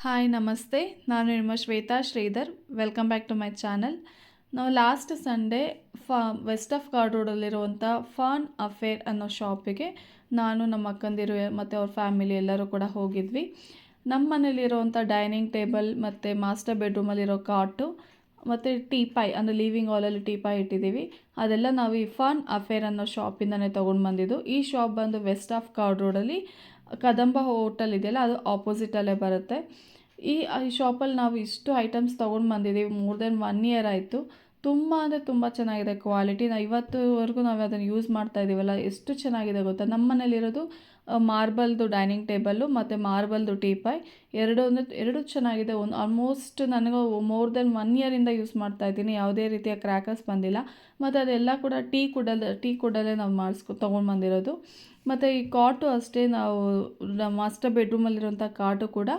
Hi ನಮಸ್ತೆ. ನಾನು ನಿಮ್ಮ Shweta Shridhar. Welcome back to my channel. ನಾವು last Sunday west of chord ರೋಡಲ್ಲಿರುವಂಥ ಫಾನ್ ಅಫೇರ್ ಅನ್ನೋ ಶಾಪಿಗೆ ನಾನು ನಮ್ಮ ಅಕ್ಕಂದಿರು ಮತ್ತು ಅವ್ರ ಫ್ಯಾಮಿಲಿ ಎಲ್ಲರೂ ಕೂಡ ಹೋಗಿದ್ವಿ. ನಮ್ಮ ಮನೇಲಿರುವಂಥ ಡೈನಿಂಗ್ ಟೇಬಲ್ ಮತ್ತು ಮಾಸ್ಟರ್ ಬೆಡ್ರೂಮಲ್ಲಿರೋ ಕಾಟು ಮತ್ತು ಟೀಪಾಯ್ ಅಂದರೆ ಲೀವಿಂಗ್ ಹಾಲಲ್ಲಿ ಟೀಪಾಯ್ ಇಟ್ಟಿದ್ದೀವಿ. ಅದೆಲ್ಲ ನಾವು ಈ ಫಾನ್ ಅಫೇರ್ ಅನ್ನೋ ಶಾಪಿಂದನೇ ತೊಗೊಂಡು ಬಂದಿದ್ದು. ಈ ಶಾಪ್ ಬಂದು ವೆಸ್ಟ್ ಆಫ್ ಕಾರ್ಡ್ ರೋಡಲ್ಲಿ ಕದಂಬ ಹೋಟೆಲ್ ಇದೆಯಲ್ಲ, ಅದು ಆಪೋಸಿಟಲ್ಲೇ ಬರುತ್ತೆ. ಈ ಶಾಪಲ್ಲಿ ನಾವು ಇಷ್ಟು ಐಟಮ್ಸ್ ತೊಗೊಂಡು ಬಂದಿದ್ದೀವಿ. ಮೋರ್ ದೆನ್ 1 ಇಯರ್ ಆಯಿತು. ತುಂಬ ಅಂದರೆ ತುಂಬ ಚೆನ್ನಾಗಿದೆ ಕ್ವಾಲಿಟಿ. ಇವತ್ತುವರೆಗೂ ನಾವು ಅದನ್ನು ಯೂಸ್ ಮಾಡ್ತಾ ಇದ್ದೀವಲ್ಲ, ಎಷ್ಟು ಚೆನ್ನಾಗಿದೆ ಗೊತ್ತಾ. ನಮ್ಮ ಮನೇಲಿರೋದು ಮಾರ್ಬಲ್ದು ಡೈನಿಂಗ್ ಟೇಬಲ್ಲು ಮತ್ತು ಮಾರ್ಬಲ್ದು ಟೀಪಾಯ್ ಎರಡು ಚೆನ್ನಾಗಿದೆ. ಆಲ್ಮೋಸ್ಟ್ ನನಗೆ ಮೋರ್ ದೆನ್ 1 ಇಯರಿಂದ ಯೂಸ್ ಮಾಡ್ತಾ ಇದ್ದೀನಿ. ಯಾವುದೇ ರೀತಿಯ ಕ್ರ್ಯಾಕರ್ಸ್ ಬಂದಿಲ್ಲ. ಮತ್ತು ಅದೆಲ್ಲ ಕೂಡ ಟೀ ಕುಡಲ್ಲೇ ನಾವು ತೊಗೊಂಡು ಬಂದಿರೋದು. ಮತ್ತು ಈ ಕಾಟು ಅಷ್ಟೇ, ನಾವು ಮಾಸ್ಟರ್ ಬೆಡ್ರೂಮಲ್ಲಿರುವಂಥ ಕಾಟು ಕೂಡ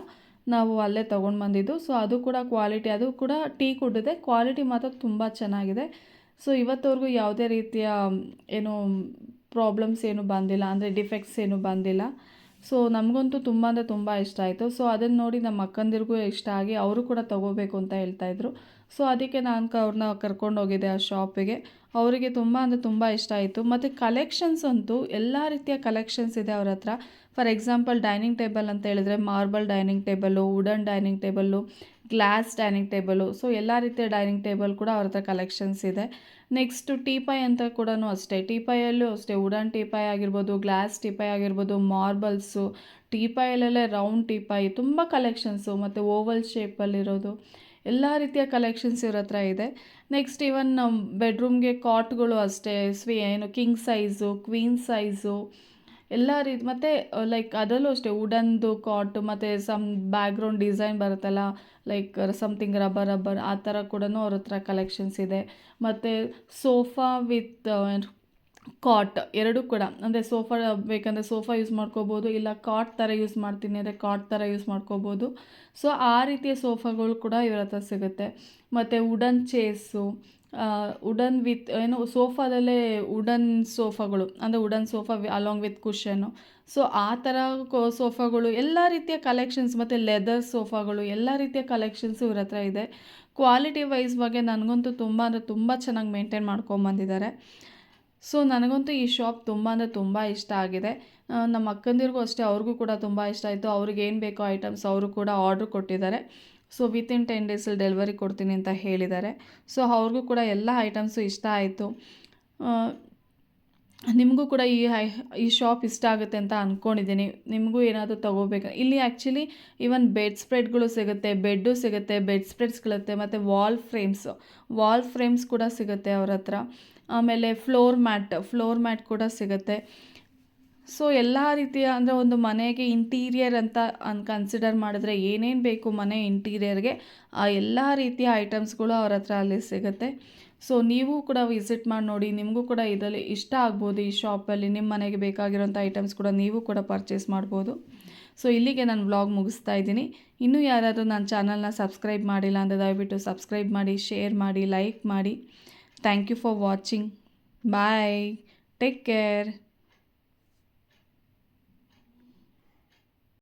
ನಾವು ಅಲ್ಲೇ ತೊಗೊಂಡು ಬಂದಿದ್ದು. ಸೊ ಅದು ಕೂಡ ಕ್ವಾಲಿಟಿ, ಅದು ಕೂಡ ಟೀ ಕುಡ್ಡಿದೆ. ಕ್ವಾಲಿಟಿ ಮಾತ್ರ ತುಂಬ ಚೆನ್ನಾಗಿದೆ. ಸೊ ಇವತ್ತವರೆಗೂ ಯಾವುದೇ ರೀತಿಯ ಏನು ಪ್ರಾಬ್ಲಮ್ಸ್ ಏನು ಬಂದಿಲ್ಲ, ಅಂದರೆ ಡಿಫೆಕ್ಟ್ಸ್ ಏನು ಬಂದಿಲ್ಲ. ಸೊ ನಮಗಂತೂ ತುಂಬ ಅಂದರೆ ತುಂಬ ಇಷ್ಟ ಆಯಿತು. ಸೊ ಅದನ್ನು ನೋಡಿ ನಮ್ಮ ಅಕ್ಕಂದಿರಿಗೂ ಇಷ್ಟ ಆಗಿ ಅವರು ಕೂಡ ತೊಗೋಬೇಕು ಅಂತ ಹೇಳ್ತಾಯಿದ್ರು. ಸೊ ಅದಕ್ಕೆ ನಾನು ಅವ್ರನ್ನ ಕರ್ಕೊಂಡೋಗಿದ್ದೆ ಆ ಶಾಪಿಗೆ. ಅವರಿಗೆ ತುಂಬ ಅಂದರೆ ತುಂಬ ಇಷ್ಟ ಆಯಿತು. ಮತ್ತು ಕಲೆಕ್ಷನ್ಸ್ ಅಂತೂ ಎಲ್ಲ ರೀತಿಯ ಕಲೆಕ್ಷನ್ಸ್ ಇದೆ ಅವ್ರ ಹತ್ರ. ಫಾರ್ ಎಕ್ಸಾಂಪಲ್ ಡೈನಿಂಗ್ ಟೇಬಲ್ ಅಂತ ಹೇಳಿದ್ರೆ marble dining table, wooden dining table, glass dining table. So ಎಲ್ಲ ರೀತಿಯ ಡೈನಿಂಗ್ ಟೇಬಲ್ ಕೂಡ ಅವ್ರ ಹತ್ರ ಕಲೆಕ್ಷನ್ಸ್ ಇದೆ. ನೆಕ್ಸ್ಟು ಟೀಪಾಯ್ ಅಂತ ಕೂಡ ಅಷ್ಟೇ. ಟೀಪಾಯಲ್ಲೂ ಅಷ್ಟೇ, ವುಡನ್ ಟೀಪಾಯ್ ಆಗಿರ್ಬೋದು, ಗ್ಲಾಸ್ ಟೀಪಾಯ್ ಆಗಿರ್ಬೋದು, ಮಾರ್ಬಲ್ಸು, ಟೀಪಾಯಲ್ಲೇ ರೌಂಡ್ ಟೀಪಾಯ್, ತುಂಬ ಕಲೆಕ್ಷನ್ಸು. ಮತ್ತು ಓವಲ್ ಶೇಪಲ್ಲಿರೋದು ಎಲ್ಲ ರೀತಿಯ ಕಲೆಕ್ಷನ್ಸ್ ಇವ್ರ ಹತ್ರ ಇದೆ. ನೆಕ್ಸ್ಟ್ ಈವನ್ ಬೆಡ್ರೂಮ್ಗೆ ಕಾಟ್ಗಳು ಅಷ್ಟೇ, ಕಿಂಗ್ ಸೈಜು, ಕ್ವೀನ್ ಸೈಜು ಎಲ್ಲ ರೀತಿ. ಮತ್ತು ಲೈಕ್ ಅದರಲ್ಲೂ ಅಷ್ಟೇ ವುಡನ್ದು ಕಾಟ್ ಮತ್ತು ಸಮ್ ಬ್ಯಾಕ್ಗ್ರೌಂಡ್ ಡಿಸೈನ್ ಬರುತ್ತಲ್ಲ, ಲೈಕ್ ಸಮಥಿಂಗ್ ರಬ್ಬರ್ ಆ ಥರ ಕೂಡ ಅವ್ರ ಹತ್ರ ಕಲೆಕ್ಷನ್ಸ್ ಇದೆ. ಮತ್ತು ಸೋಫಾ ವಿತ್ ಕಾಟ್ ಎರಡೂ ಕೂಡ, ಅಂದರೆ ಸೋಫಾ ಬೇಕಂದರೆ ಸೋಫಾ ಯೂಸ್ ಮಾಡ್ಕೋಬೋದು, ಇಲ್ಲ ಕಾಟ್ ಥರ ಯೂಸ್ ಮಾಡ್ತೀನಿ ಅಂದರೆ ಕಾಟ್ ಥರ ಯೂಸ್ ಮಾಡ್ಕೋಬೋದು. ಸೊ ಆ ರೀತಿಯ ಸೋಫಾಗಳು ಕೂಡ ಇವ್ರ ಹತ್ರ ಸಿಗುತ್ತೆ. ಮತ್ತು ವುಡನ್ ಚೇರ್ಸು, ವುಡನ್ ವಿತ್ ಸೋಫಾದಲ್ಲೇ ವುಡನ್ ಸೋಫಾಗಳು, ಅಂದರೆ wooden sofa along with cushion. So ಆ ಥರ ಸೋಫಾಗಳು, ಎಲ್ಲ ರೀತಿಯ ಕಲೆಕ್ಷನ್ಸ್, ಮತ್ತು ಲೆದರ್ ಸೋಫಾಗಳು, ಎಲ್ಲ ರೀತಿಯ ಕಲೆಕ್ಷನ್ಸು ಇವ್ರ ಹತ್ರ ಇದೆ. ಕ್ವಾಲಿಟಿ ವೈಸ್ ಬಗ್ಗೆ ನನಗಂತೂ ತುಂಬ ಅಂದರೆ ತುಂಬ ಚೆನ್ನಾಗಿ ಮೇಂಟೈನ್ ಮಾಡ್ಕೊಂಬಂದಿದ್ದಾರೆ. ಸೊ ನನಗಂತೂ ಈ ಶಾಪ್ ತುಂಬ ಅಂದರೆ ತುಂಬ ಇಷ್ಟ ಆಗಿದೆ. ನಮ್ಮ ಅಕ್ಕಂದಿರಿಗೂ ಅಷ್ಟೇ, ಅವ್ರಿಗೂ ಕೂಡ ತುಂಬ ಇಷ್ಟ ಆಯಿತು. ಅವ್ರಿಗೆ ಏನು ಬೇಕೋ ಐಟಮ್ಸ್ ಅವರು ಕೂಡ ಆರ್ಡ್ರ್ ಕೊಟ್ಟಿದ್ದಾರೆ. ಸೊ ವಿತಿನ್ 10 ಡೇಸಲ್ಲಿ ಡೆಲಿವರಿ ಕೊಡ್ತೀನಿ ಅಂತ ಹೇಳಿದ್ದಾರೆ. ಸೊ ಅವ್ರಿಗೂ ಕೂಡ ಎಲ್ಲ ಐಟಮ್ಸು ಇಷ್ಟ ಆಯಿತು. ನಿಮಗೂ ಕೂಡ ಈ ಶಾಪ್ ಇಷ್ಟ ಆಗುತ್ತೆ ಅಂತ ಅಂದ್ಕೊಂಡಿದ್ದೀನಿ. ನಿಮಗೂ ಏನಾದರೂ ತೊಗೋಬೇಕು, ಇಲ್ಲಿ ಆ್ಯಕ್ಚುಲಿ ಈವನ್ ಬೆಡ್ ಸ್ಪ್ರೆಡ್ಗಳು ಸಿಗುತ್ತೆ, ಬೆಡ್ಡು ಸಿಗುತ್ತೆ, ಬೆಡ್ ಸ್ಪ್ರೆಡ್ಸ್ಗಳಿರುತ್ತೆ, ಮತ್ತು ವಾಲ್ ಫ್ರೇಮ್ಸ್ ಕೂಡ ಸಿಗುತ್ತೆ ಅವ್ರ ಹತ್ರ. ಆಮೇಲೆ ಫ್ಲೋರ್ ಮ್ಯಾಟ್ ಕೂಡ ಸಿಗುತ್ತೆ. ಸೊ ಎಲ್ಲ ರೀತಿಯ, ಅಂದರೆ ಒಂದು ಮನೆಗೆ ಇಂಟೀರಿಯರ್ ಅಂತ ಕನ್ಸಿಡರ್ ಮಾಡಿದ್ರೆ ಏನೇನು ಬೇಕು ಮನೆ ಇಂಟೀರಿಯರ್ಗೆ, ಆ ಎಲ್ಲ ರೀತಿಯ ಐಟಮ್ಸ್ಗಳು ಅವ್ರ ಹತ್ರ ಅಲ್ಲಿ ಸಿಗುತ್ತೆ. ಸೊ ನೀವು ಕೂಡ ವಿಸಿಟ್ ಮಾಡಿ ನೋಡಿ. ನಿಮಗೂ ಕೂಡ ಇದರಲ್ಲಿ ಇಷ್ಟ ಆಗ್ಬೋದು. ಈ ಶಾಪಲ್ಲಿ ನಿಮ್ಮ ಮನೆಗೆ ಬೇಕಾಗಿರೋಂಥ ಐಟಮ್ಸ್ ಕೂಡ ನೀವು ಕೂಡ ಪರ್ಚೇಸ್ ಮಾಡ್ಬೋದು. ಸೊ ಇಲ್ಲಿಗೆ ನಾನು ವ್ಲಾಗ್ ಮುಗಿಸ್ತಾ ಇದ್ದೀನಿ. ಇನ್ನೂ ಯಾರಾದರೂ ನನ್ನ ಚಾನಲ್ನ ಸಬ್ಸ್ಕ್ರೈಬ್ ಮಾಡಿಲ್ಲ ಅಂದರೆ ದಯವಿಟ್ಟು ಸಬ್ಸ್ಕ್ರೈಬ್ ಮಾಡಿ, ಶೇರ್ ಮಾಡಿ, ಲೈಕ್ ಮಾಡಿ. Thank you for watching. Bye. Take care.